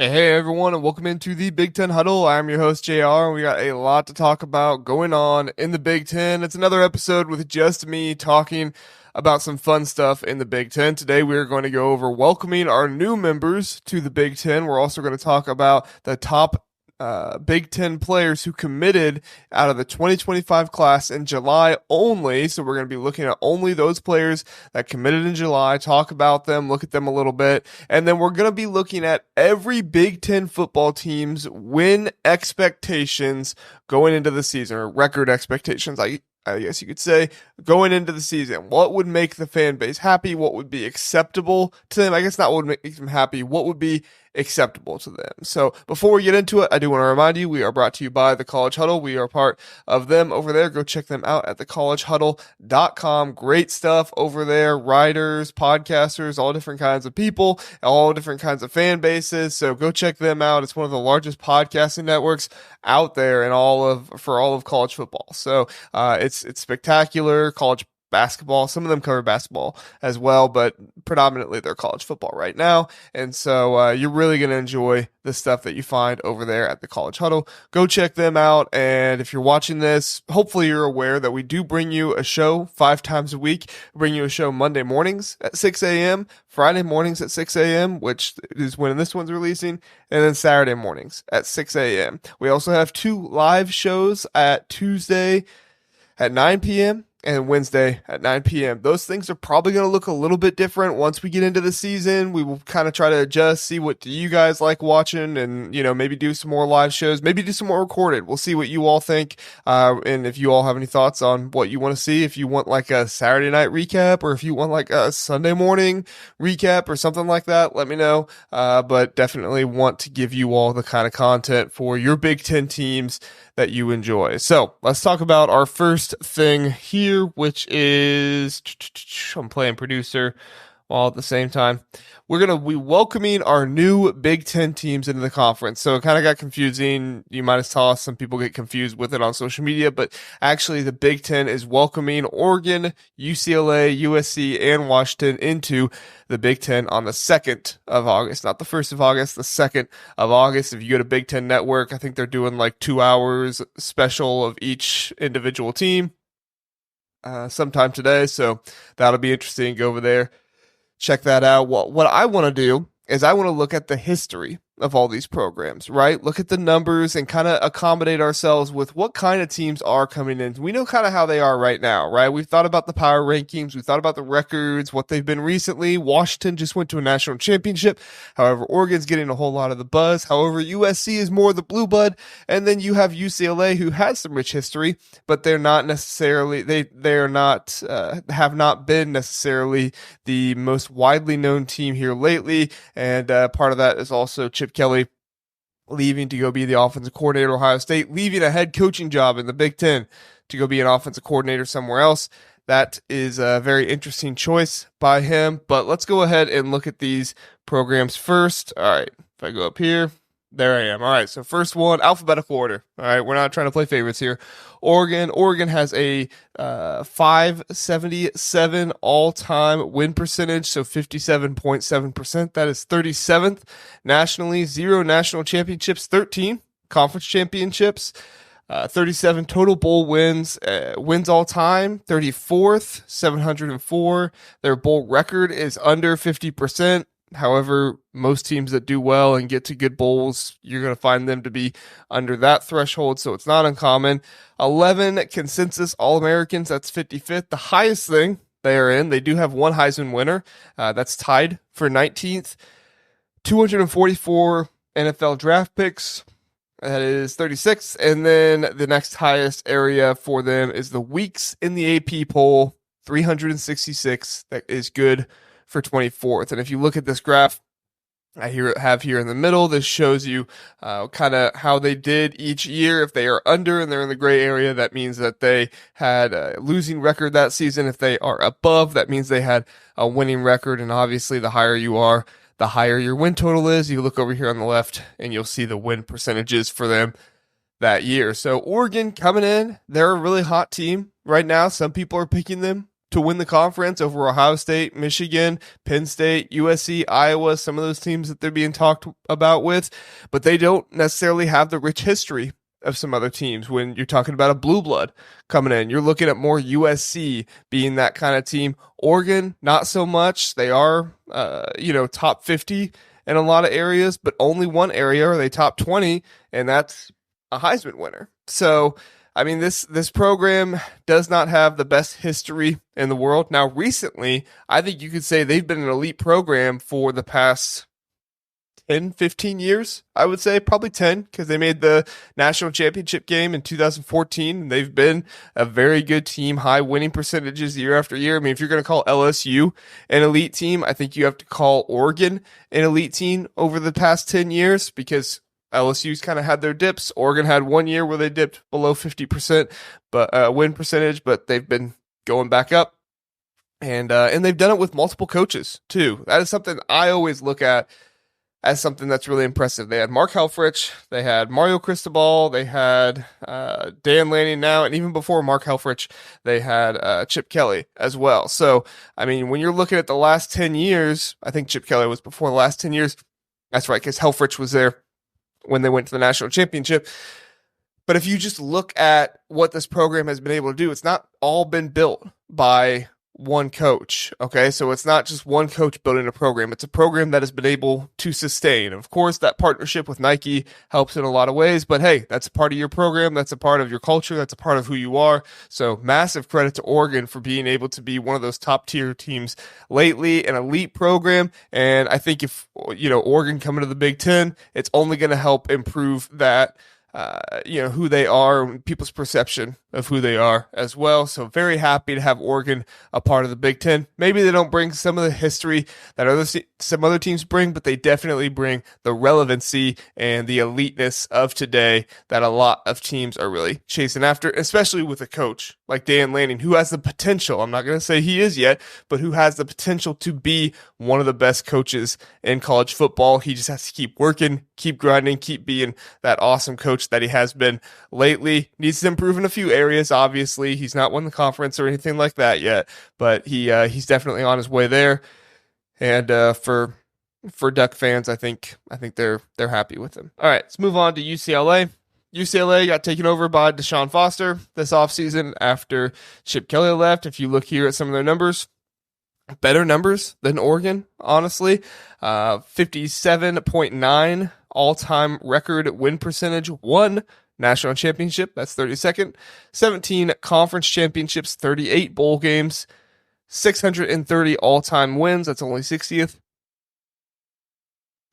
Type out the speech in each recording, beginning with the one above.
Hey everyone, and welcome into the Big Ten Huddle. I'm your host JR, and we got a lot to talk about going on in the Big Ten. It's another episode with just me talking about some fun stuff in the Big Ten. Today we are going to go over welcoming our new members to the Big Ten. We're also going to talk about the top Big Ten players who committed out of the 2025 class in July only. So we're going to be looking at only those players that committed in July, talk about them, look at them a little bit. And then we're going to be looking at every Big Ten football team's win expectations going into the season, or record expectations. I guess you could say, going into the season. What would make the fan base happy? What would be acceptable to them? I guess not what would make them happy. What would be acceptable to them? So before we get into it, I do want to remind you, we are brought to you by the College Huddle. We are part of them over there. Go check them out at thecollegehuddle.com. Great stuff over there. Writers, podcasters, all different kinds of people, all different kinds of fan bases. So go check them out. It's one of the largest podcasting networks out there in for all of college football. So it's spectacular. College basketball, some of them cover basketball as well, but predominantly they're college football right now. And so you're really going to enjoy the stuff that you find over there at the College Huddle. Go check them out. And if you're watching this, hopefully you're aware that we do bring you a show 5 times a week. We bring you a show Monday mornings at 6 a.m., Friday mornings at 6 a.m., which is when this one's releasing, and then Saturday mornings at 6 a.m. We also have 2 live shows at Tuesday at 9 p.m. and Wednesday at 9 p.m. Those things are probably going to look a little bit different once we get into the season. We will kind of try to adjust, see what do you guys like watching, and, maybe do some more live shows, maybe do some more recorded. We'll see what you all think. And if you all have any thoughts on what you want to see, if you want like a Saturday night recap, or if you want like a Sunday morning recap or something like that, let me know. But definitely want to give you all the kind of content for your Big Ten teams that you enjoy. So let's talk about our first thing here, which is I'm playing producer while at the same time we're going to be welcoming our new Big Ten teams into the conference. So it kind of got confusing. You might have saw some people get confused with it on social media, but actually the Big Ten is welcoming Oregon, UCLA, USC, and Washington into the Big Ten on the 2nd of August, not the 1st of August, the 2nd of August. If you go to Big Ten Network, I think they're doing like 2 hours special of each individual team sometime today. So that'll be interesting. Go over there, check that out. What I want to do is I want to look at the history of all these programs, right? Look at the numbers and kind of accommodate ourselves with what kind of teams are coming in. We know kind of how they are right now, right? We've thought about the power rankings. We've thought about the records, what they've been recently. Washington just went to a national championship. However, Oregon's getting a whole lot of the buzz. However, USC is more the blue blood. And then you have UCLA, who has some rich history, but they're not necessarily, have not been necessarily the most widely known team here lately. And part of that is also Chip Kelly leaving to go be the offensive coordinator at Ohio State, leaving a head coaching job in the Big Ten to go be an offensive coordinator somewhere else. That is a very interesting choice by him. But let's go ahead and look at these programs first. All right, if I go up here, there I am. All right, so first one, alphabetical order. All right, we're not trying to play favorites here. Oregon has a 577 all-time win percentage, so 57.7%. That is 37th nationally, 0 national championships, 13 conference championships, 37 total bowl wins, wins all time, 34th, 704. Their bowl record is under 50%. However, most teams that do well and get to good bowls, you're going to find them to be under that threshold, so it's not uncommon. 11 consensus All-Americans, that's 55th. The highest thing they are in, they do have one Heisman winner. That's tied for 19th. 244 NFL draft picks, that is 36th. And then the next highest area for them is the weeks in the AP poll, 366. That is good for 24th. And if you look at this graph I have here in the middle, this shows you kind of how they did each year. If they are under and they're in the gray area, that means that they had a losing record that season. If they are above, that means they had a winning record. And obviously, the higher you are, the higher your win total is. You look over here on the left and you'll see the win percentages for them that year. So Oregon coming in, they're a really hot team right now. Some people are picking them to win the conference over Ohio State, Michigan, Penn State, USC, Iowa, some of those teams that they're being talked about with, but they don't necessarily have the rich history of some other teams. When you're talking about a blue blood coming in, you're looking at more USC being that kind of team. Oregon, not so much. They are, top 50 in a lot of areas, but only one area are they top 20, and that's a Heisman winner. So, I mean, this program does not have the best history in the world. Now, recently, I think you could say they've been an elite program for the past 10, 15 years, I would say, probably 10, because they made the national championship game in 2014. And they've been a very good team, high winning percentages year after year. I mean, if you're going to call LSU an elite team, I think you have to call Oregon an elite team over the past 10 years, because LSU's kind of had their dips. Oregon had 1 year where they dipped below 50% win percentage, but they've been going back up. And they've done it with multiple coaches, too. That is something I always look at as something that's really impressive. They had Mark Helfrich, they had Mario Cristobal, they had Dan Lanning now, and even before Mark Helfrich, they had Chip Kelly as well. So, I mean, when you're looking at the last 10 years, I think Chip Kelly was before the last 10 years. That's right, because Helfrich was there when they went to the national championship. But if you just look at what this program has been able to do, it's not all been built by one coach. Okay, so it's not just one coach building a program. It's a program that has been able to sustain. Of course, that partnership with Nike helps in a lot of ways, but hey, that's a part of your program. That's a part of your culture. That's a part of who you are. So massive credit to Oregon for being able to be one of those top tier teams lately, an elite program. And I think if, Oregon coming to the Big Ten, it's only going to help improve that, who they are, people's perception of who they are as well. So very happy to have Oregon a part of the Big Ten. Maybe they don't bring some of the history that some other teams bring, but they definitely bring the relevancy and the eliteness of today that a lot of teams are really chasing after, especially with a coach like Dan Lanning, who has the potential, I'm not going to say he is yet, but who has the potential to be one of the best coaches in college football. He just has to keep working, keep grinding, keep being that awesome coach that he has been lately. Needs to improve in a few areas, obviously. He's not won the conference or anything like that yet, but he's definitely on his way there. And for Duck fans, I think they're happy with him. All right, let's move on to UCLA. UCLA got taken over by Deshaun Foster this offseason after Chip Kelly left. If you look here at some of their numbers, better numbers than Oregon, honestly. 57.9 all-time record win percentage, 1 national championship, that's 32nd, 17 conference championships, 38 bowl games, 630 all-time wins, that's only 60th.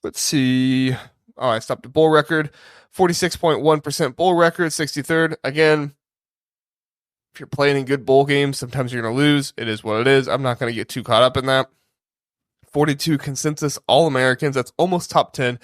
Let's see. Oh, I stopped a bowl record. 46.1% bowl record, 63rd. Again, if you're playing in good bowl games, sometimes you're going to lose. It is what it is. I'm not going to get too caught up in that. 42 consensus All-Americans. That's almost top 10.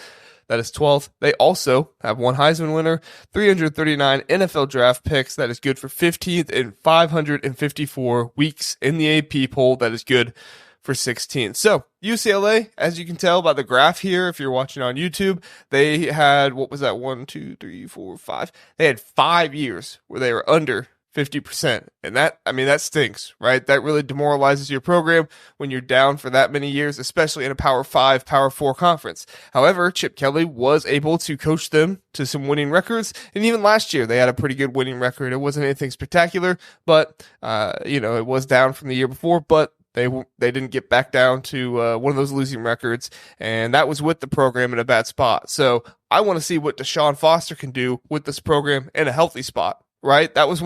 That is 12th. They also have one Heisman winner, 339 NFL draft picks. That is good for 15th in 554 weeks in the AP poll. That is good for 16th. So UCLA, as you can tell by the graph here, if you're watching on YouTube, they had, 5? They had 5 years where they were under 50%. And that stinks, right? That really demoralizes your program when you're down for that many years, especially in a Power 5, Power 4 conference. However, Chip Kelly was able to coach them to some winning records. And even last year, they had a pretty good winning record. It wasn't anything spectacular, but, it was down from the year before, but they didn't get back down to one of those losing records, and that was with the program in a bad spot. So I want to see what Deshaun Foster can do with this program in a healthy spot, right? That was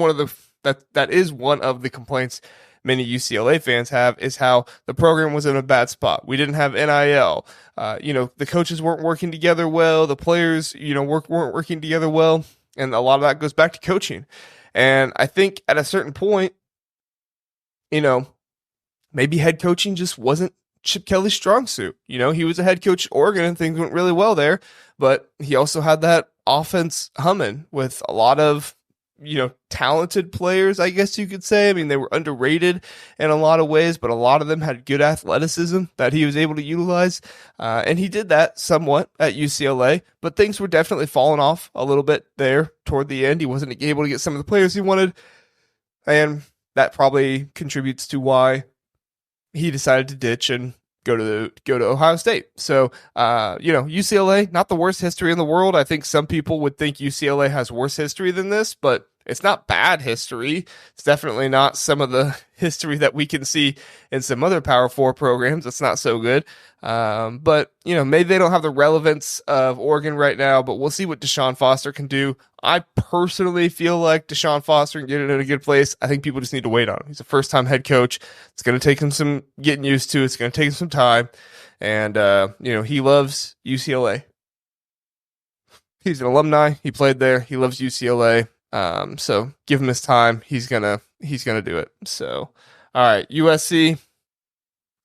that is one of the complaints many UCLA fans have, is how the program was in a bad spot. We didn't have NIL. The coaches weren't working together well. The players, weren't working together well, and a lot of that goes back to coaching. And I think at a certain point, maybe head coaching just wasn't Chip Kelly's strong suit. He was a head coach at Oregon and things went really well there, but he also had that offense humming with a lot of, talented players, I guess you could say. I mean, they were underrated in a lot of ways, but a lot of them had good athleticism that he was able to utilize. And he did that somewhat at UCLA, but things were definitely falling off a little bit there toward the end. He wasn't able to get some of the players he wanted. And that probably contributes to why he decided to ditch and go to Ohio State. So, UCLA, not the worst history in the world. I think some people would think UCLA has worse history than this, but it's not bad history. It's definitely not some of the history that we can see in some other Power Four programs. It's not so good. But maybe they don't have the relevance of Oregon right now, but we'll see what Deshaun Foster can do. I personally feel like Deshaun Foster can get it in a good place. I think people just need to wait on him. He's a first-time head coach. It's going to take him some getting used to. It's going to take him some time. And, he loves UCLA. He's an alumni. He played there. He loves UCLA. So give him his time. He's gonna do it. So, all right, USC,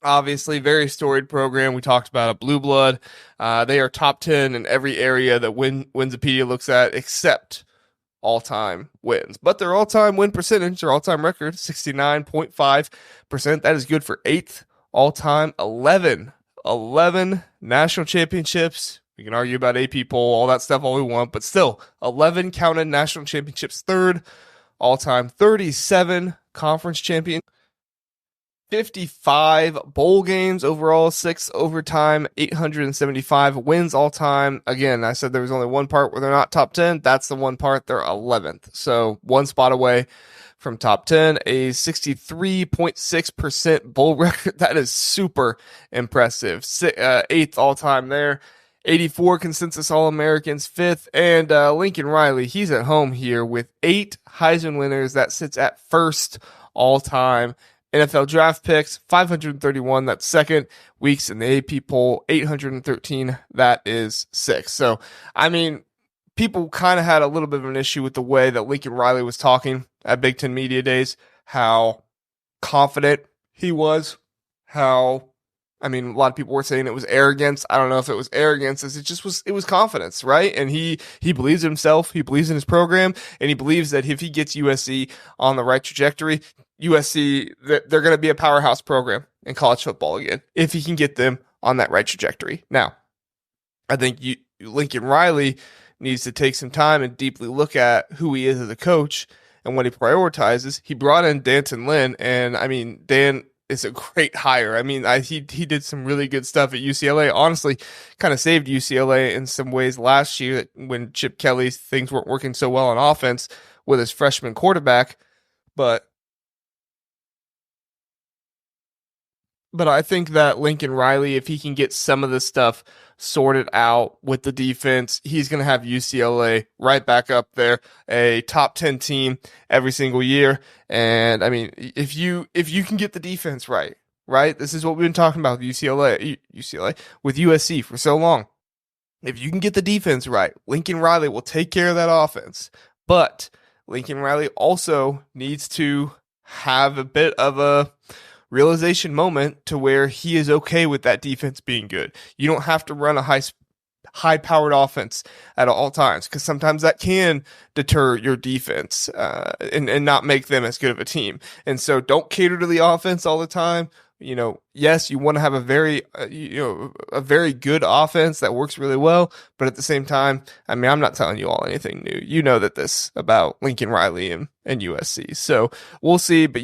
obviously very storied program. We talked about it. Blue blood. They are top 10 in every area that Winsipedia looks at, except all-time wins. But their all-time win percentage, their all-time record, 69.5%. That is good for 8th all-time. 11 national championships. We can argue about AP poll, all that stuff all we want, but still, 11 counted national championships, 3rd all-time, 37 conference champions, 55 bowl games overall, 6 overtime, 875 wins all-time. Again, I said there was only one part where they're not top 10. That's the one part. They're 11th. So one spot away from top 10, a 63.6% bowl record. That is super impressive. 8th all-time there. 84 consensus All-Americans, 5th, and Lincoln Riley, he's at home here with 8 Heisman winners. That sits at 1st all-time. NFL draft picks, 531, that's 2nd. Weeks in the AP poll, 813, that is 6th. So, people kind of had a little bit of an issue with the way that Lincoln Riley was talking at Big Ten Media Days, how confident he was, a lot of people were saying it was arrogance. I don't know if it was arrogance. It was confidence, right? And he believes in himself. He believes in his program, and he believes that if he gets USC on the right trajectory, USC, they're going to be a powerhouse program in college football again, if he can get them on that right trajectory. Now, I think Lincoln Riley needs to take some time and deeply look at who he is as a coach and what he prioritizes. He brought in D'Anton Lynn, and Dan is a great hire. He did some really good stuff at UCLA. Honestly, kind of saved UCLA in some ways last year when Chip Kelly's things weren't working so well on offense with his freshman quarterback. But I think that Lincoln Riley, if he can get some of this stuff sorted out with the defense, he's going to have UCLA right back up there, a top 10 team every single year. And if you can get the defense right, this is what we've been talking about with UCLA, with USC for so long. If you can get the defense right, Lincoln Riley will take care of that offense. But Lincoln Riley also needs to have a bit of a realization moment to where he is okay with that defense being good. You don't have to run a high-powered offense at all times, because sometimes that can deter your defense and not make them as good of a team. And so don't cater to the offense all the time. Yes, you want to have a very good offense that works really well, but at the same time, I'm not telling you all anything new. You know that this about Lincoln Riley and USC. So we'll see, but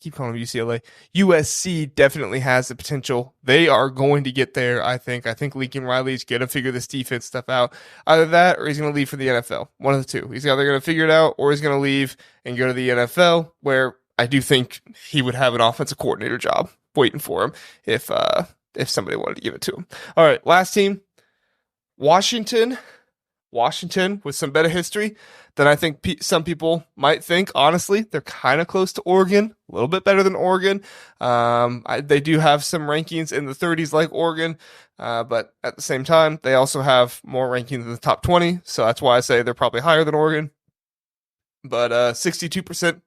keep calling them UCLA. USC definitely has the potential. They are going to get there, I think. I think Lincoln Riley's going to figure this defense stuff out. Either that or he's going to leave for the NFL. One of the two. He's either going to figure it out or he's going to leave and go to the NFL, where I do think he would have an offensive coordinator job waiting for him if somebody wanted to give it to him. All right, last team, Washington with some better history than I think some people might think. Honestly, they're kind of close to Oregon, a little bit better than Oregon. They do have some rankings in the 30s like Oregon, but at the same time, they also have more rankings in the top 20, so that's why I say they're probably higher than Oregon. But 62%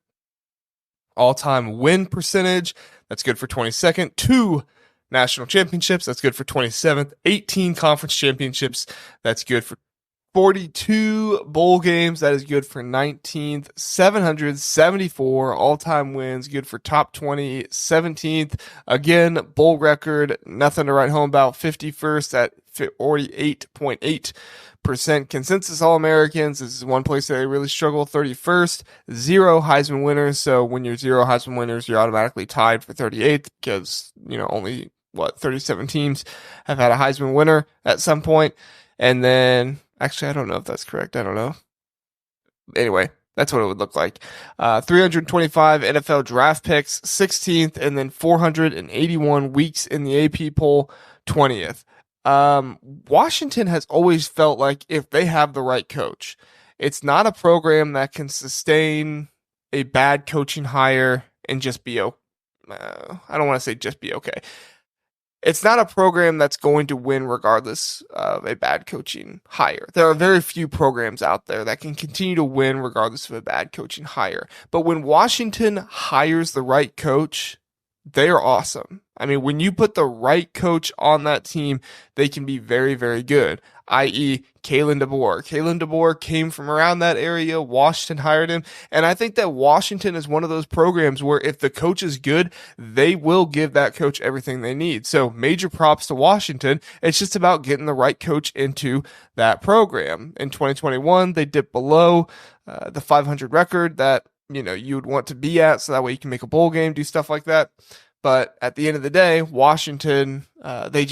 all-time win percentage, that's good for 22nd. 2 national championships, that's good for 27th. 18 conference championships, that's good for 42 bowl games. That is good for 19th. 774 all-time wins. Good for top 20. 17th. Again, bowl record. Nothing to write home about. 51st at 48.8% consensus All-Americans. This is one place that they really struggle. 31st. 0 Heisman winners. So when you're 0 Heisman winners, you're automatically tied for 38th because, only 37 teams have had a Heisman winner at some point. And then, actually, I don't know if that's correct. I don't know. Anyway, that's what it would look like. 325 NFL draft picks, 16th, and then 481 weeks in the AP poll, 20th. Washington has always felt like if they have the right coach, it's not a program that can sustain a bad coaching hire and just be okay. I don't want to say just be okay. It's not a program that's going to win regardless of a bad coaching hire. There are very few programs out there that can continue to win regardless of a bad coaching hire. But when Washington hires the right coach, they are awesome. I mean, when you put the right coach on that team, they can be very, very good, i.e. Kalen DeBoer. Kalen DeBoer came from around that area. Washington hired him. And I think that Washington is one of those programs where if the coach is good, they will give that coach everything they need. So major props to Washington. It's just about getting the right coach into that program. In 2021, they dipped below the 500 record that you would want to be at, so that way you can make a bowl game, do stuff like that. But at the end of the day, Washington, they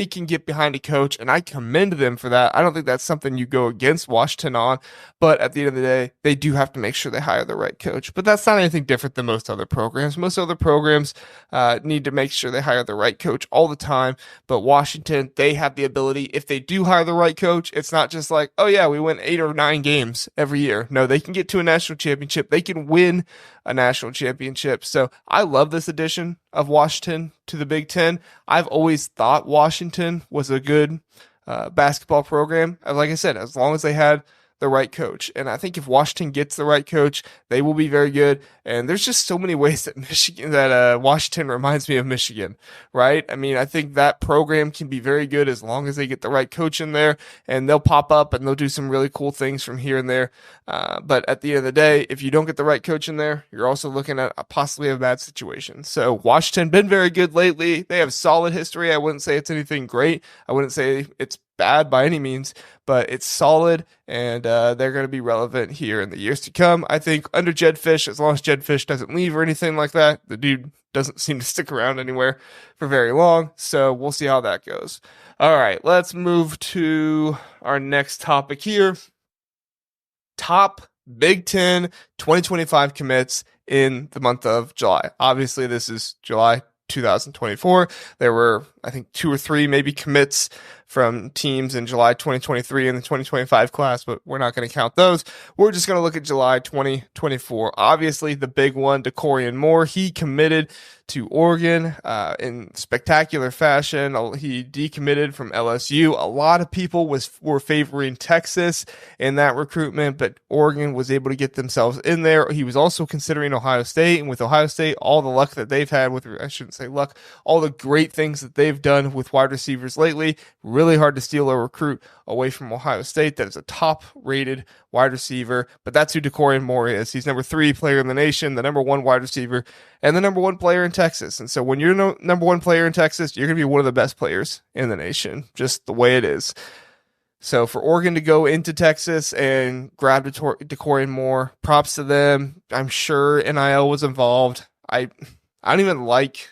can get behind a coach, and I commend them for that. I don't think that's something you go against Washington on, but at the end of the day, they do have to make sure they hire the right coach. But that's not anything different than most other programs. Most other programs need to make sure they hire the right coach all the time, but Washington, they have the ability, if they do hire the right coach, it's not just like, oh yeah, we win 8 or 9 games every year. No, they can get to a national championship. They can win a national championship. So I love this addition of Washington to the Big Ten. I've always thought Washington was a good basketball program. Like I said, as long as they had the right coach. And I think if Washington gets the right coach, they will be very good. And there's just so many ways that Washington reminds me of Michigan, right? I mean, I think that program can be very good as long as they get the right coach in there, and they'll pop up and they'll do some really cool things from here and there. But at the end of the day, if you don't get the right coach in there, you're also looking at possibly a bad situation. So Washington been very good lately. They have solid history. I wouldn't say it's anything great. I wouldn't say it's bad by any means, but it's solid, and they're going to be relevant here in the years to come. I think under Jedd Fisch, as long as Jedd Fisch doesn't leave or anything like that, the dude doesn't seem to stick around anywhere for very long, so we'll see how that goes. All right, let's move to our next topic here. Top Big Ten 2025 commits in the month of July. Obviously, this is July 2024. There were, I think, 2 or 3 maybe commits from teams in July 2023 in the 2025 class, but we're not going to count those. We're just going to look at July 2024. Obviously, the big one, DeCorian Moore, he committed to Oregon in spectacular fashion. He decommitted from LSU. A lot of people were favoring Texas in that recruitment, but Oregon was able to get themselves in there. He was also considering Ohio State, and with Ohio State, all the luck that they've had with, I shouldn't say luck, all the great things that they've done with wide receivers lately, really hard to steal a recruit away from Ohio State that is a top-rated wide receiver, but that's who DeCorian Moore is. He's number 3 player in the nation, the number 1 wide receiver, and the number 1 player in Texas. And so when you're number 1 player in Texas, you're going to be one of the best players in the nation, just the way it is. So for Oregon to go into Texas and grab DeCorian Moore, props to them. I'm sure NIL was involved. I don't even like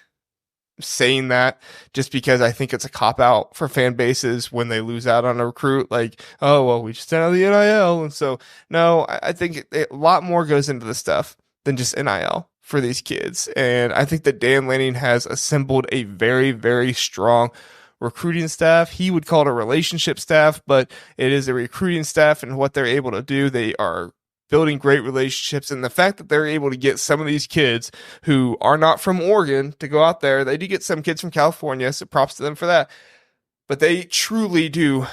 saying that just because I think it's a cop-out for fan bases when they lose out on a recruit. Like, oh, well, we just sent out the NIL. And so, no, I think a lot more goes into the stuff than just NIL for these kids. And I think that Dan Lanning has assembled a very, very strong recruiting staff. He would call it a relationship staff, but it is a recruiting staff, and what they're able to do, they are building great relationships. And the fact that they're able to get some of these kids who are not from Oregon to go out there, they do get some kids from California, so props to them for that. But they truly do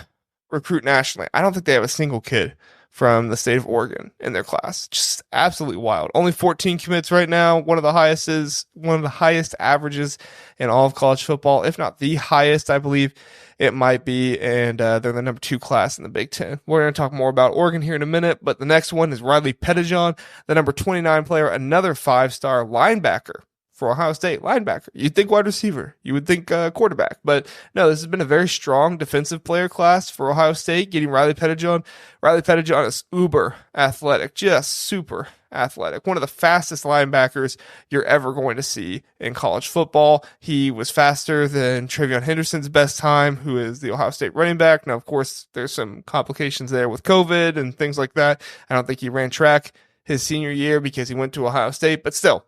recruit nationally. I don't think they have a single kid from the state of Oregon in their class. Just absolutely wild. Only 14 commits right now. One of the highest averages in all of college football, if not the highest, I believe it might be. And they're the number 2 class in the Big Ten. We're going to talk more about Oregon here in a minute, but the next one is Riley Pettijohn, the number 29 player, another 5-star linebacker for Ohio State. Linebacker. You'd think wide receiver. You would think quarterback. But no, this has been a very strong defensive player class for Ohio State, getting Riley Pettijohn. Riley Pettijohn is uber athletic, just super athletic. One of the fastest linebackers you're ever going to see in college football. He was faster than Travion Henderson's best time, who is the Ohio State running back. Now, of course, there's some complications there with COVID and things like that. I don't think he ran track his senior year because he went to Ohio State, but still,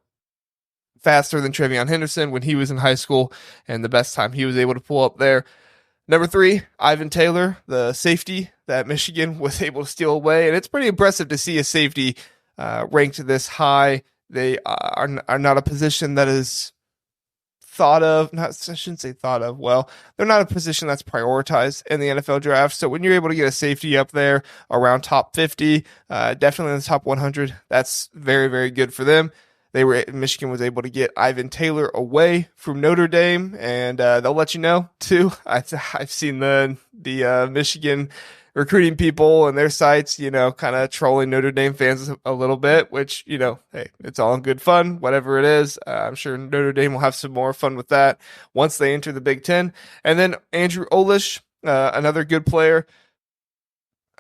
faster than Travion Henderson when he was in high school, and the best time he was able to pull up there. Number 3, Ivan Taylor, the safety that Michigan was able to steal away, and it's pretty impressive to see a safety ranked this high. They are not a position that is thought of. I shouldn't say thought of. Well, they're not a position that's prioritized in the NFL draft. So when you're able to get a safety up there around top 50, definitely in the top 100, that's very, very good for them. Michigan was able to get Ivan Taylor away from Notre Dame, and they'll let you know too. I've seen the Michigan recruiting people and their sites, kind of trolling Notre Dame fans a little bit, which, hey, it's all in good fun, whatever it is. I'm sure Notre Dame will have some more fun with that once they enter the Big Ten. And then Andrew Olish, another good player.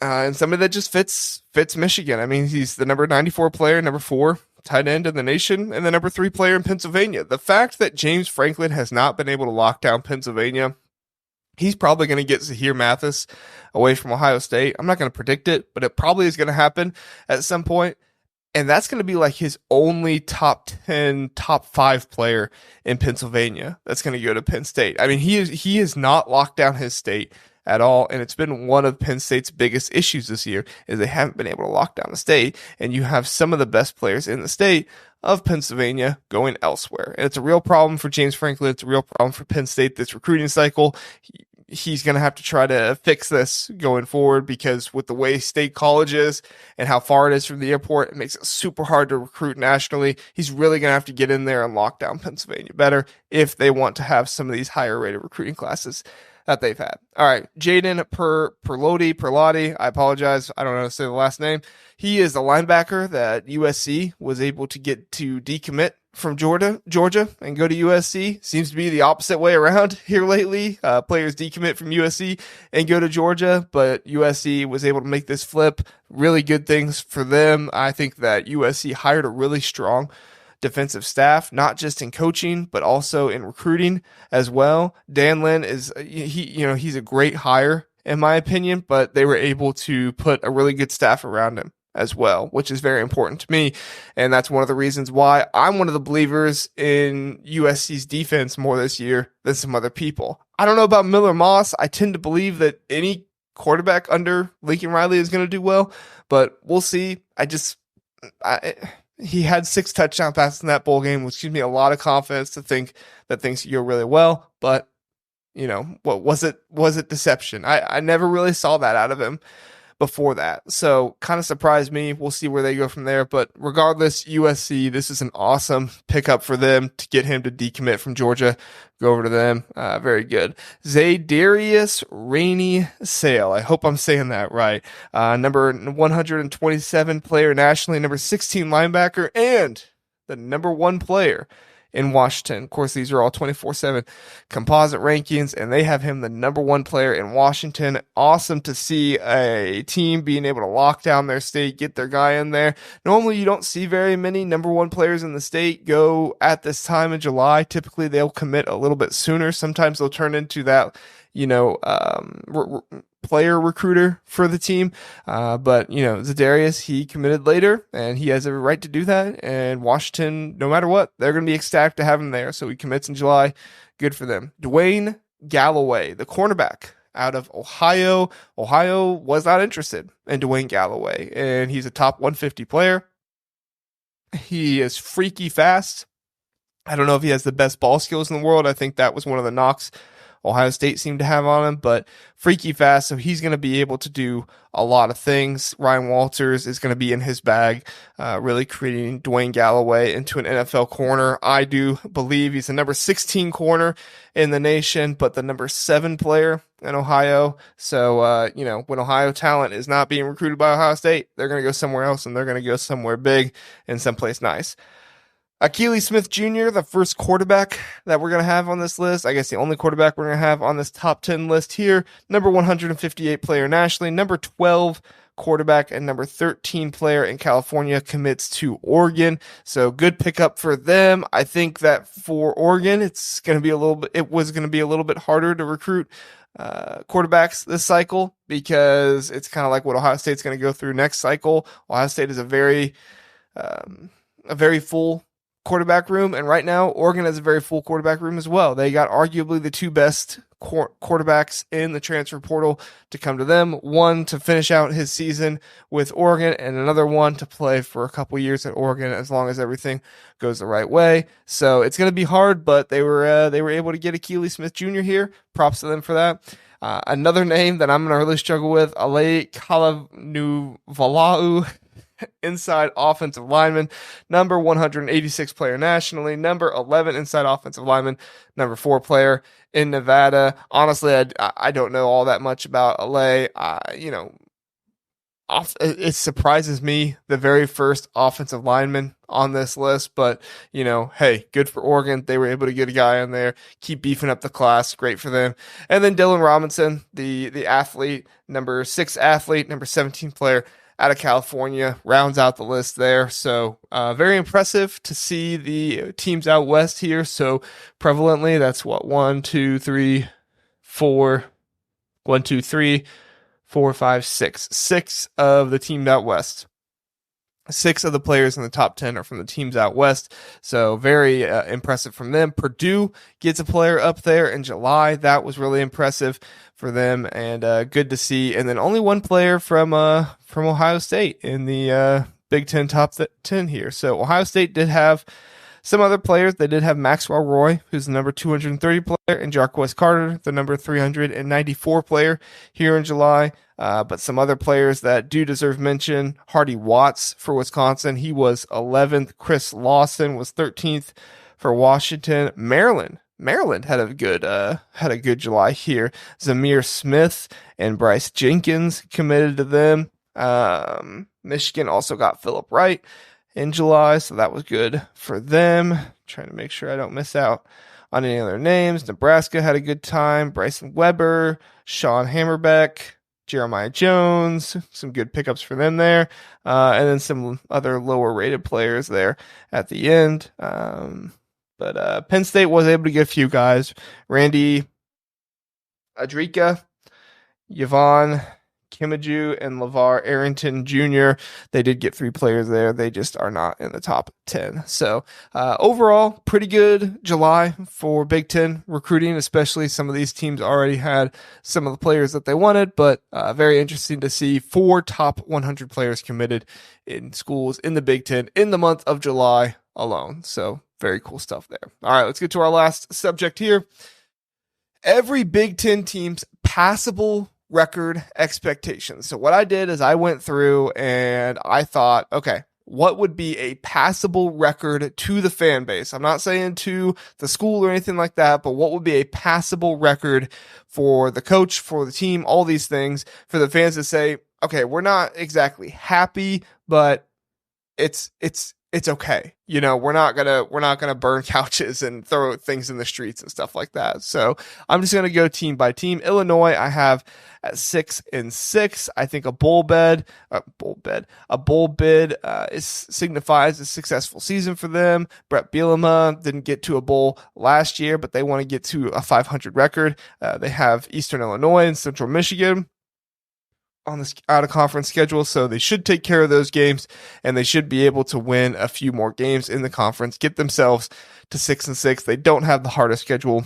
And somebody that just fits Michigan. I mean, he's the number 94 player, number 4 tight end in the nation, and the number 3 player in Pennsylvania. The fact that James Franklin has not been able to lock down Pennsylvania, he's probably going to get Zahir Mathis away from Ohio State. I'm not going to predict it, but it probably is going to happen at some point. And that's going to be like his only top 10, top 5 player in Pennsylvania that's going to go to Penn State. I mean, he has not locked down his state at all, and it's been one of Penn State's biggest issues this year is they haven't been able to lock down the state, and you have some of the best players in the state of Pennsylvania going elsewhere. And it's a real problem for James Franklin. It's a real problem for Penn State this recruiting cycle. He's going to have to try to fix this going forward because with the way State College is and how far it is from the airport, it makes it super hard to recruit nationally. He's really going to have to get in there and lock down Pennsylvania better if they want to have some of these higher rated recruiting classes that they've had. All right, Jaden Perlotti, I apologize, I don't know how to say the last name. He is the linebacker that USC was able to get to decommit from Georgia and go to USC. Seems to be the opposite way around here lately. Players decommit from USC and go to Georgia, but USC was able to make this flip. Really good things for them. I think that USC hired a really strong defensive staff, not just in coaching, but also in recruiting as well. Dan Lynn he's a great hire in my opinion, but they were able to put a really good staff around him as well, which is very important to me. And that's one of the reasons why I'm one of the believers in USC's defense more this year than some other people. I don't know about Miller Moss. I tend to believe that any quarterback under Lincoln Riley is going to do well, but we'll see. He had 6 touchdown passes in that bowl game, which gives me a lot of confidence to think that things could go really well. But, what was it? Was it deception? I never really saw that out of him before that. So kind of surprised me. We'll see where they go from there. But regardless, USC, this is an awesome pickup for them to get him to decommit from Georgia. Go over to them. Very good. Zadarius Rainey Sale. I hope I'm saying that right. Number 127 player nationally, number 16 linebacker, and the number 1 player in Washington. Of course, these are all 24/7 composite rankings, and they have him the number 1 player in Washington. Awesome to see a team being able to lock down their state, get their guy in there. Normally, you don't see very many number 1 players in the state go at this time in July. Typically, they'll commit a little bit sooner. Sometimes they'll turn into that, player recruiter for the team. But Zadarius, he committed later, and he has every right to do that. And Washington, no matter what, they're going to be ecstatic to have him there. So he commits in July. Good for them. Dwayne Galloway, the cornerback out of Ohio. Ohio was not interested in Dwayne Galloway, and he's a top 150 player. He is freaky fast. I don't know if he has the best ball skills in the world. I think that was one of the knocks Ohio State seemed to have on him, but freaky fast, so he's going to be able to do a lot of things. Ryan Walters is going to be in his bag, really creating Dwayne Galloway into an NFL corner. I do believe he's the number 16 corner in the nation, but the number 7 player in Ohio. So, when Ohio talent is not being recruited by Ohio State, they're going to go somewhere else, and they're going to go somewhere big and someplace nice. Akili Smith Jr., the first quarterback that we're going to have on this list. I guess the only quarterback we're going to have on this top 10 list here. Number 158 player nationally, number 12 quarterback, and number 13 player in California commits to Oregon. So good pickup for them. I think that for Oregon, it was going to be a little bit harder to recruit quarterbacks this cycle, because it's kind of like what Ohio State's going to go through next cycle. Ohio State is a very full quarterback room, and right now Oregon has a very full quarterback room as well. They got arguably the 2 best quarterbacks in the transfer portal to come to them, one to finish out his season with Oregon and another one to play for a couple years at Oregon as long as everything goes the right way. So it's going to be hard, but they were able to get Akili Smith Jr. here. Props to them for that. Another name that I'm going to really struggle with, Ale Kalanuvalau, inside offensive lineman, number 186 player nationally, number 11 inside offensive lineman, number 4 player in Nevada. Honestly, I don't know all that much about Ale. It surprises me, the very first offensive lineman on this list, but hey, good for Oregon. They were able to get a guy in there, keep beefing up the class. Great for them. And then Dylan Robinson, the athlete, number 6 athlete, number 17 player out of California, rounds out the list there. So very impressive to see the teams out west here so prevalently. That's what, 1, 2, 3, 4, 5, 6. 6 of the teams out west. 6 of the players in the top 10 are from the teams out west. So very impressive from them. Purdue gets a player up there in July. That was really impressive for them, and good to see. And then only 1 player from Ohio State in the Big Ten top 10 here. So Ohio State did have some other players. They did have Maxwell Roy, who's the number 230 player, and Jarquez Carter, the number 394 player here in July. But some other players that do deserve mention: Hardy Watts for Wisconsin. He was 11th. Chris Lawson was 13th for Washington. Maryland had a good July here. Zamir Smith and Bryce Jenkins committed to them. Michigan also got Phillip Wright in July, so that was good for them. Trying to make sure I don't miss out on any other names. Nebraska had a good time. Bryson Weber, Sean Hammerbeck, Jeremiah Jones, some good pickups for them there. And then some other lower rated players there at the end. But Penn State was able to get a few guys. Randy Adrika, Yvonne Kimaju, and LeVar Arrington Jr. They did get 3 players there. They just are not in the top 10. So overall, pretty good July for Big Ten recruiting, especially some of these teams already had some of the players that they wanted, but very interesting to see 4 top 100 players committed in schools in the Big Ten in the month of July alone. So very cool stuff there. All right, let's get to our last subject here. Every Big Ten team's passable record expectations. So what I did is I went through and I thought, okay, what would be a passable record to the fan base? I'm not saying to the school or anything like that, but what would be a passable record for the coach, for the team, all these things, for the fans to say, okay, we're not exactly happy, but it's okay. We're not gonna burn couches and throw things in the streets and stuff like that. So I'm just gonna go team by team. Illinois, I have at 6-6. I think a bowl bid signifies a successful season for them. Brett Bielema didn't get to a bowl last year, but they want to get to a 500 record. They have Eastern Illinois and Central Michigan on this out-of-conference schedule, so they should take care of those games, and they should be able to win a few more games in the conference, get themselves to 6-6. They don't have the hardest schedule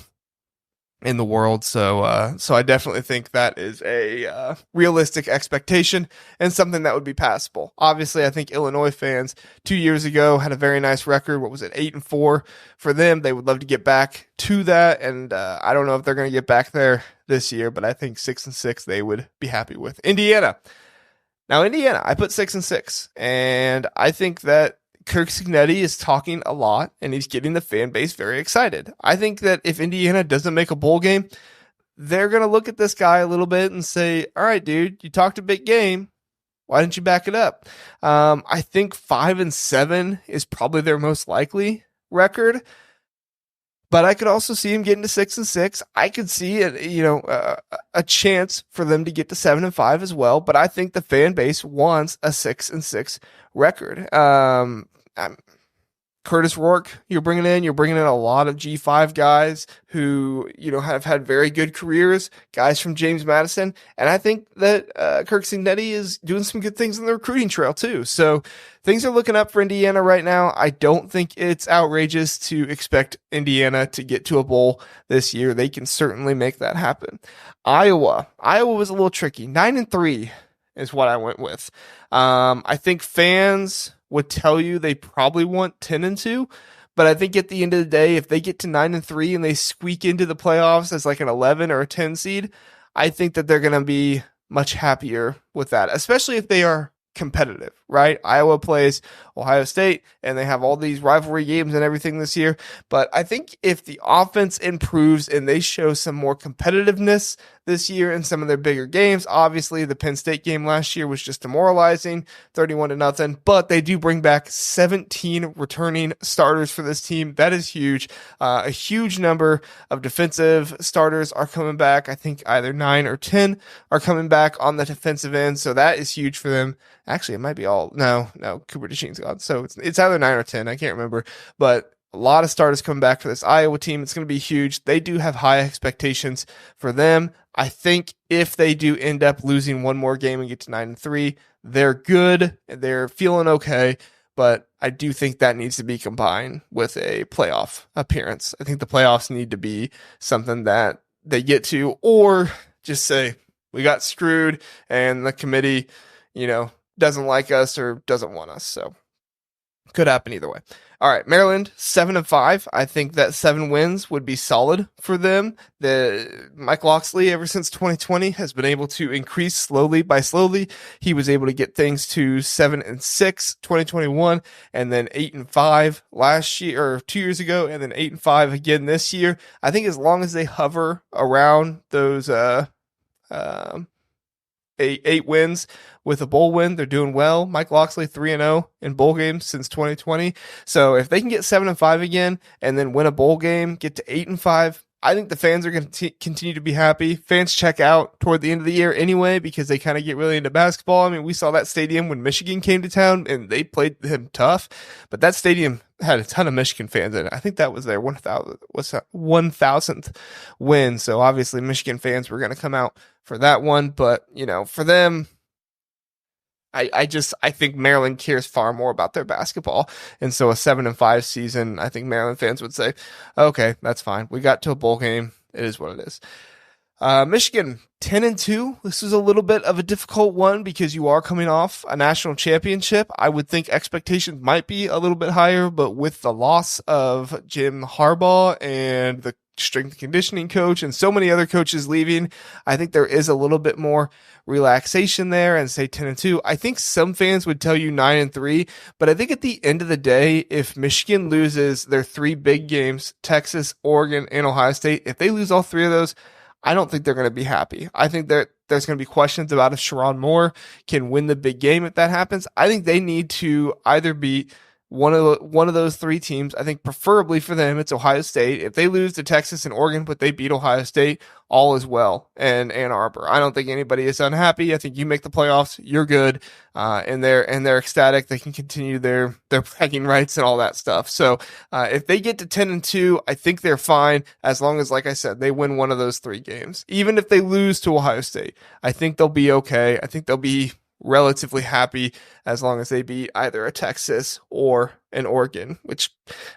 in the world. So I definitely think that is a realistic expectation and something that would be passable. Obviously, I think Illinois fans 2 years ago had a very nice record. What was it, 8-4 for them? They would love to get back to that, and I don't know if they're going to get back there this year, but I think 6-6 they would be happy with. Indiana. Now, Indiana, I put 6-6, and I think that Kirk Cignetti is talking a lot, and he's getting the fan base very excited. I think that if Indiana doesn't make a bowl game, they're going to look at this guy a little bit and say, all right, dude, you talked a big game. Why didn't you back it up? I think 5-7 is probably their most likely record. But I could also see him getting to 6-6. I could see a chance for them to get to 7-5 as well. But I think the fan base wants a 6-6 record. Curtis Rourke, you're bringing in a lot of G5 guys who, have had very good careers, guys from James Madison. And I think that Kirk Cignetti is doing some good things in the recruiting trail too. So things are looking up for Indiana right now. I don't think it's outrageous to expect Indiana to get to a bowl this year. They can certainly make that happen. Iowa was a little tricky. 9-3 is what I went with. I think fans would tell you they probably want 10-2, but I think at the end of the day, if they get to 9-3 and they squeak into the playoffs as like an 11 or a 10 seed, I think that they're going to be much happier with that, especially if they are competitive, right? Iowa plays Ohio State and they have all these rivalry games and everything this year. But I think if the offense improves and they show some more competitiveness this year in some of their bigger games, obviously the Penn State game last year was just demoralizing, 31-0, but they do bring back 17 returning starters for this team. That is huge. A huge number of defensive starters are coming back. I think either 9 or 10 are coming back on the defensive end. So that is huge for them. Actually, it might be no, Cooper DeJean's gone. So it's either 9 or 10. I can't remember, but a lot of starters coming back for this Iowa team. It's going to be huge. They do have high expectations for them. I think if they do end up losing one more game and get to 9-3, they're good. They're feeling okay. But I do think that needs to be combined with a playoff appearance. I think the playoffs need to be something that they get to, or just say, we got screwed and the committee, doesn't like us or doesn't want us. So could happen either way. All right, Maryland 7-5. I think that 7 wins would be solid for them. The Mike Locksley, ever since 2020, has been able to increase slowly by slowly. He was able to get things to 7-6 2021, and then 8-5 last year or 2 years ago, and then 8-5 again this year. I think as long as they hover around those 8 wins with a bowl win, they're doing well. Mike Locksley 3-0 in bowl games since 2020. So if they can get 7-5 again and then win a bowl game, get to 8-5, I think the fans are going to continue to be happy. Fans check out toward the end of the year anyway because they kind of get really into basketball. I mean, we saw that stadium when Michigan came to town and they played him tough, but that stadium had a ton of Michigan fans in it. I think that was their 1,000th win. So obviously Michigan fans were going to come out for that one, but for them, I think Maryland cares far more about their basketball. And so a 7-5 season, I think Maryland fans would say, okay, that's fine. We got to a bowl game. It is what it is. Michigan 10-2. This is a little bit of a difficult one because you are coming off a national championship. I would think expectations might be a little bit higher, but with the loss of Jim Harbaugh and the strength and conditioning coach and so many other coaches leaving, I think there is a little bit more relaxation there and say 10-2. I think some fans would tell you 9-3, but I think at the end of the day, if Michigan loses their 3 big games, Texas, Oregon, and Ohio State, if they lose all 3 of those, I don't think they're going to be happy. I think there's going to be questions about if Sharon Moore can win the big game if that happens. I think they need to either beat one of those 3 teams. I think preferably for them, it's Ohio State. If they lose to Texas and Oregon, but they beat Ohio State, all is well. And Ann Arbor, I don't think anybody is unhappy. I think you make the playoffs, you're good, and they're ecstatic. They can continue their bragging rights and all that stuff. So if they get to 10-2, I think they're fine as long as, like I said, they win one of those 3 games. Even if they lose to Ohio State, I think they'll be okay. I think they'll be relatively happy as long as they beat either a Texas or an Oregon, which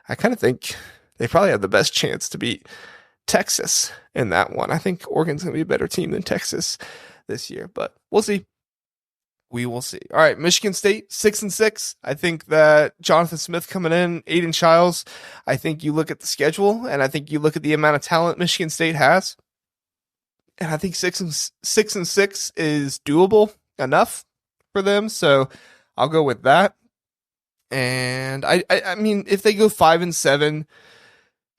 I kind of think they probably have the best chance to beat Texas in that one. I think Oregon's going to be a better team than Texas this year, but we'll see. We will see. All right, Michigan State 6-6. I think that Jonathan Smith coming in, Aiden Childs. I think you look at the schedule, and I think you look at the amount of talent Michigan State has, and I think 6-6 is doable enough for them. So I'll go with that. And I mean, if they go 5-7,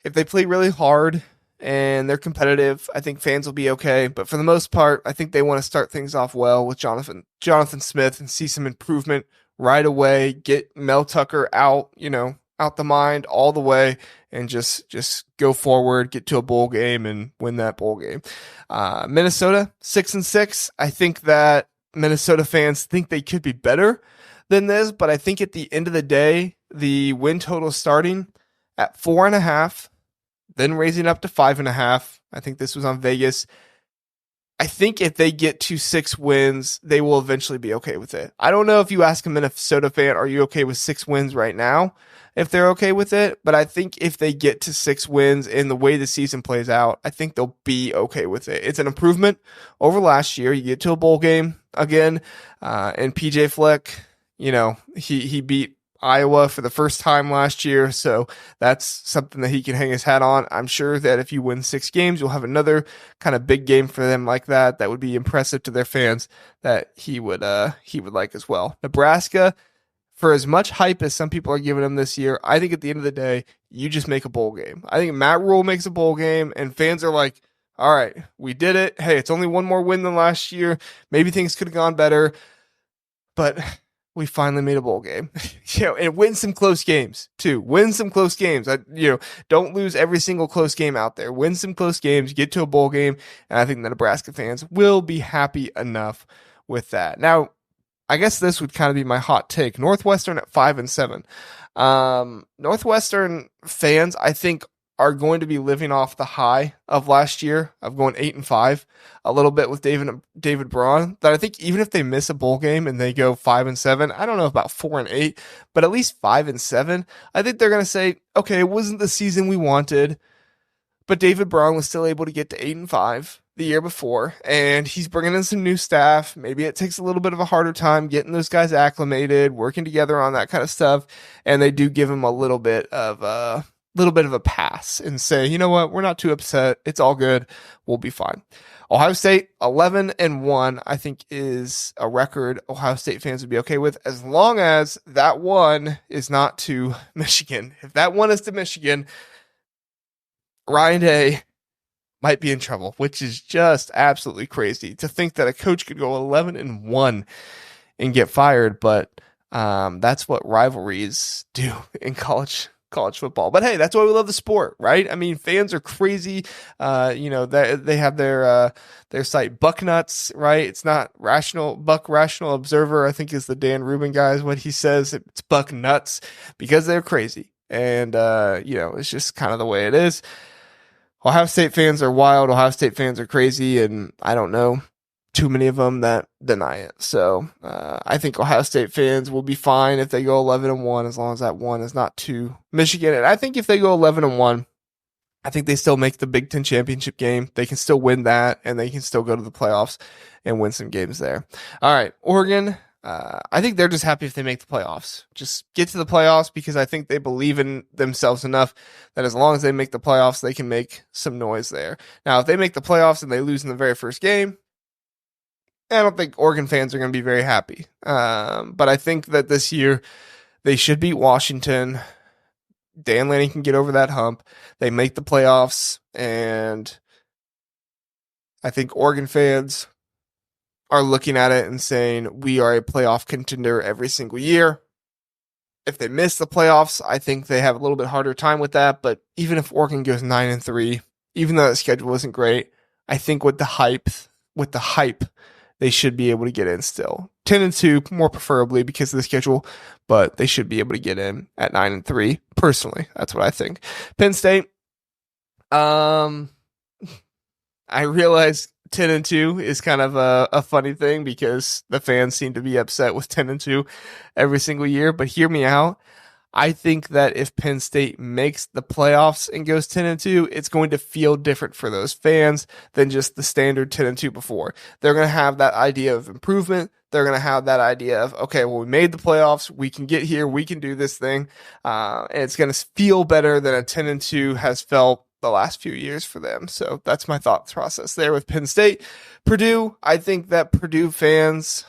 if they play really hard and they're competitive, I think fans will be okay. But for the most part, I think they want to start things off well with Jonathan Smith and see some improvement right away. Get Mel Tucker out, out the mind all the way, and just go forward, get to a bowl game and win that bowl game. Minnesota 6-6. I think that Minnesota fans think they could be better than this, but I think at the end of the day, the win total starting at 4.5, then raising up to 5.5. I think this was on Vegas. I think if they get to 6 wins, they will eventually be okay with it. I don't know if you ask a Minnesota fan, are you okay with 6 wins right now? If they're okay with it, but I think if they get to 6 wins in the way the season plays out, I think they'll be okay with it. It's an improvement over last year. You get to a bowl game again, and PJ Fleck, he beat Iowa for the first time last year, so that's something that he can hang his hat on. I'm sure that if you win 6 games, you'll have another kind of big game for them like that. That would be impressive to their fans that he would like as well. Nebraska, for as much hype as some people are giving them this year, I think at the end of the day, you just make a bowl game. I think Matt Rule makes a bowl game, and fans are like, all right, we did it. Hey, it's only one more win than last year. Maybe things could have gone better, but we finally made a bowl game. And win some close games, too. Win some close games. Don't lose every single close game out there. Win some close games, get to a bowl game, and I think the Nebraska fans will be happy enough with that. Now, I guess this would kind of be my hot take. Northwestern at 5-7. Northwestern fans, I think, are going to be living off the high of last year of going 8-5, a little bit with David Braun. That I think even if they miss a bowl game and they go 5-7, I don't know about 4-8, but at least 5-7, I think they're going to say, okay, it wasn't the season we wanted, but David Braun was still able to get to 8-5 the year before, and he's bringing in some new staff. Maybe it takes a little bit of a harder time getting those guys acclimated, working together on that kind of stuff, and they do give him a little bit of a pass and say, you know what, we're not too upset. It's all good. We'll be fine. Ohio State 11-1, I think, is a record Ohio State fans would be okay with, as long as that one is not to Michigan. If that one is to Michigan, Ryan Day might be in trouble, which is just absolutely crazy to think that a coach could go 11-1 and get fired. But that's what rivalries do in college football. But hey, that's why we love the sport, right? I mean, fans are crazy. They have their site Bucknuts, right? It's not Rational Observer, I think is the Dan Rubin guy is what he says. It's Bucknuts because they're crazy. And it's just kind of the way it is. Ohio State fans are wild. Ohio State fans are crazy, and I don't know too many of them that deny it. So I think Ohio State fans will be fine if they go 11-1, as long as that one is not to Michigan. And I think if they go 11-1, I think they still make the Big Ten championship game. They can still win that, and they can still go to the playoffs and win some games there. All right, Oregon. I think they're just happy if they make the playoffs. Just get to the playoffs, because I think they believe in themselves enough that as long as they make the playoffs, they can make some noise there. Now, if they make the playoffs and they lose in the very first game, I don't think Oregon fans are going to be very happy. But I think that this year they should beat Washington. Dan Lanning can get over that hump. They make the playoffs, and I think Oregon fans are looking at it and saying, we are a playoff contender every single year. If they miss the playoffs, I think they have a little bit harder time with that. But even if Oregon goes 9-3, even though the schedule isn't great, I think with the hype, they should be able to get in still. 10-2, more preferably because of the schedule, but they should be able to get in at 9-3. Personally, that's what I think. Penn State, I realize 10-2 is kind of a funny thing because the fans seem to be upset with 10-2 every single year, but hear me out. I think that if Penn State makes the playoffs and goes 10-2, it's going to feel different for those fans than just the standard 10-2 before. They're going to have that idea of improvement. They're going to have that idea of, okay, well, we made the playoffs. We can get here. We can do this thing. And it's going to feel better than a 10-2 has felt the last few years for them. So that's my thought process there with Penn State. Purdue, I think that Purdue fans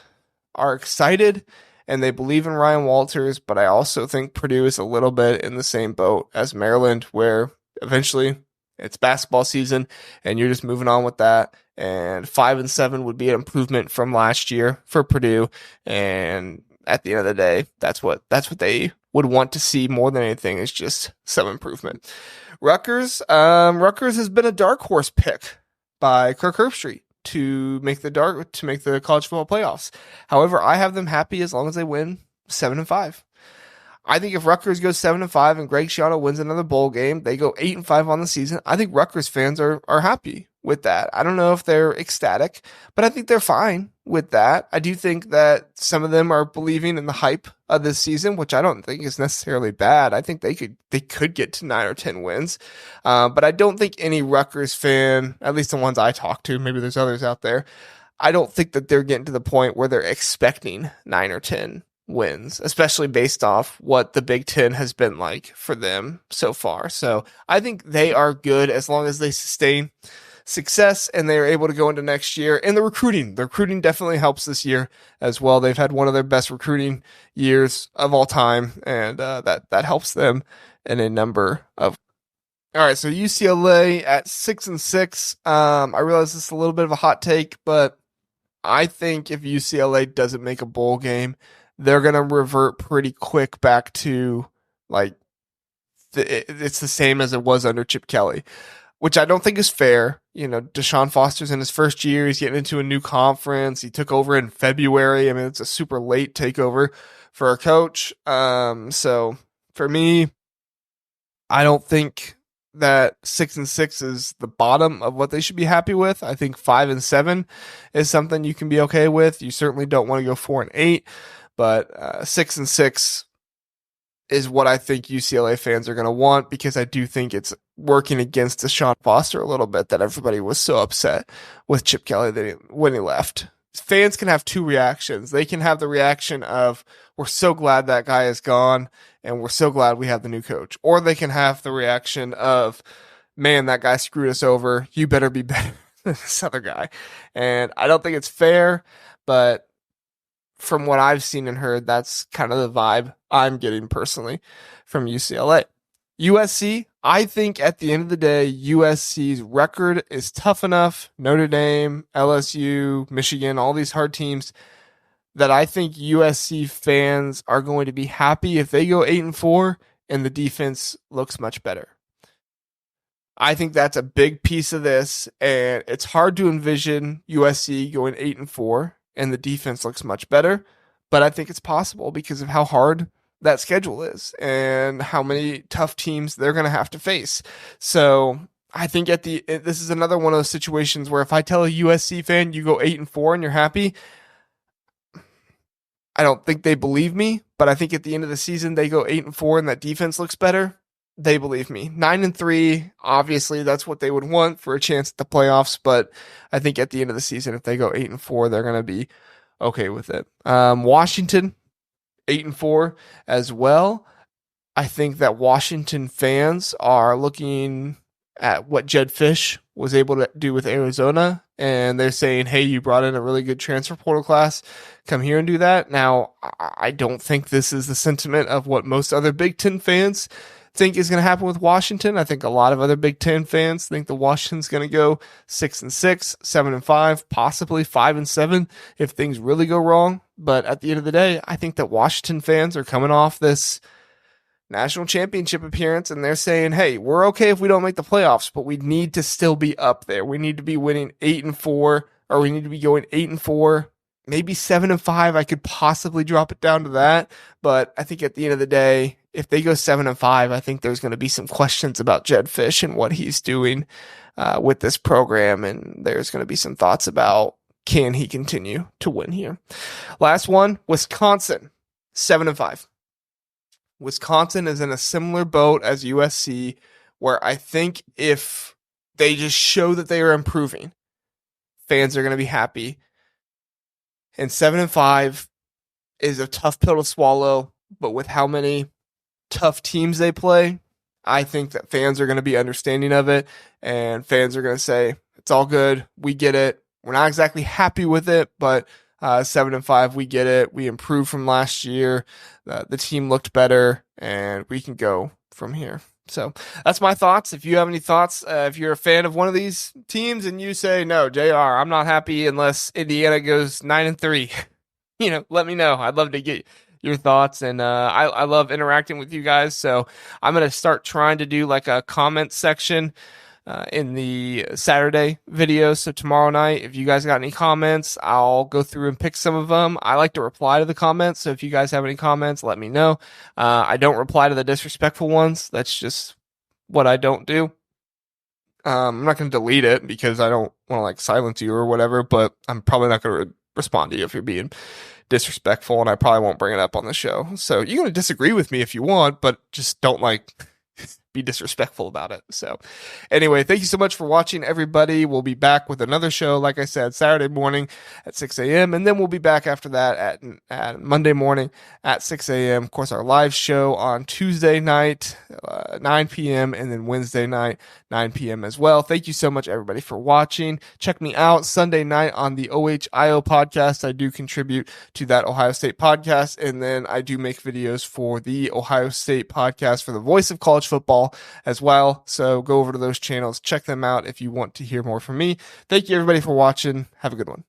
are excited and they believe in Ryan Walters, but I also think Purdue is a little bit in the same boat as Maryland, where eventually it's basketball season and you're just moving on with that. And 5-7 would be an improvement from last year for Purdue. And at the end of the day, that's what they would want to see more than anything, is just some improvement. Rutgers has been a dark horse pick by Kirk Herbstreit to make the college football playoffs. However, I have them happy as long as they win 7-5. I think if Rutgers goes 7-5 and Greg Schiano wins another bowl game, they go 8-5 on the season. I think Rutgers fans are happy with that. I don't know if they're ecstatic, but I think they're fine with that. I do think that some of them are believing in the hype of this season, which I don't think is necessarily bad. I think they could get to 9 or 10 wins. But I don't think any Rutgers fan, at least the ones I talk to, maybe there's others out there, I don't think that they're getting to the point where they're expecting 9 or 10 wins, especially based off what the Big Ten has been like for them so far. So I think they are good as long as they sustain success and they are able to go into next year. And the recruiting definitely helps this year as well. They've had one of their best recruiting years of all time, and that helps them in a number of. All right, so UCLA at 6-6. I realize this is a little bit of a hot take, but I think if UCLA doesn't make a bowl game, they're going to revert pretty quick back to it's the same as it was under Chip Kelly, which I don't think is fair. You know, Deshaun Foster's in his first year. He's getting into a new conference. He took over in February. I mean, it's a super late takeover for a coach. So for me, I don't think that 6-6 is the bottom of what they should be happy with. I think 5-7 is something you can be okay with. You certainly don't want to go 4-8. But 6-6 is what I think UCLA fans are going to want, because I do think it's working against Deshaun Foster a little bit that everybody was so upset with Chip Kelly when he left. Fans can have two reactions. They can have the reaction of, we're so glad that guy is gone and we're so glad we have the new coach. Or they can have the reaction of, man, that guy screwed us over. You better be better than this other guy. And I don't think it's fair, but from what I've seen and heard, that's kind of the vibe I'm getting personally from UCLA. USC, I think at the end of the day, USC's record is tough enough. Notre Dame, LSU, Michigan, all these hard teams, that I think USC fans are going to be happy if they go 8-4 and the defense looks much better. I think that's a big piece of this, and it's hard to envision USC going 8-4 and the defense looks much better, but I think it's possible because of how hard that schedule is and how many tough teams they're going to have to face. So I think this is another one of those situations where if I tell a USC fan you go 8-4 and you're happy, I don't think they believe me, but I think at the end of the season they go 8-4 and that defense looks better. They believe me. 9-3, obviously that's what they would want for a chance at the playoffs, but I think at the end of the season, if they go 8-4, they're going to be okay with it. Washington, 8-4 as well. I think that Washington fans are looking at what Jed Fish was able to do with Arizona, and they're saying, hey, you brought in a really good transfer portal class. Come here and do that. Now, I don't think this is the sentiment of what most other Big Ten fans think is going to happen with Washington. I think a lot of other Big Ten fans think the Washington's going to go 6-6, 7-5, possibly 5-7 if things really go wrong. But at the end of the day, I think that Washington fans are coming off this national championship appearance and they're saying, hey, we're okay if we don't make the playoffs, but we need to still be up there. We need to be winning 8-4, or we need to be going 8-4, maybe 7-5. I could possibly drop it down to that. But I think at the end of the day, if they go 7-5, I think there's going to be some questions about Jed Fish and what he's doing with this program. And there's going to be some thoughts about, can he continue to win here? Last one, Wisconsin, 7-5. Wisconsin is in a similar boat as USC, where I think if they just show that they are improving, fans are going to be happy. And 7-5 is a tough pill to swallow, but with how many tough teams they play, I think that fans are going to be understanding of it, and fans are going to say, it's all good. We get it. We're not exactly happy with it, but 7-5, we get it. We improved from last year. The team looked better, and we can go from here. So that's my thoughts. If you have any thoughts, if you're a fan of one of these teams and you say, no, JR, I'm not happy unless Indiana goes 9-3, let me know. I'd love to get your thoughts, and I love interacting with you guys. So I'm going to start trying to do like a comment section in the Saturday video. So tomorrow night, if you guys got any comments, I'll go through and pick some of them. I like to reply to the comments. So if you guys have any comments, let me know. I don't reply to the disrespectful ones. That's just what I don't do. I'm not going to delete it because I don't want to like silence you or whatever, but I'm probably not going to respond to you if you're being disrespectful, and I probably won't bring it up on the show. So you're going to disagree with me if you want, but just don't be disrespectful about it. So anyway, thank you so much for watching, everybody. We'll be back with another show, like I said, Saturday morning at 6 a.m. And then we'll be back after that at Monday morning at 6 a.m. Of course, our live show on Tuesday night, 9 p.m. and then Wednesday night, 9 p.m. as well. Thank you so much, everybody, for watching. Check me out Sunday night on the OHIO podcast. I do contribute to that Ohio State podcast. And then I do make videos for the Ohio State podcast for the Voice of College Football as well. So go over to those channels, check them out if you want to hear more from me. Thank you, everybody, for watching. Have a good one.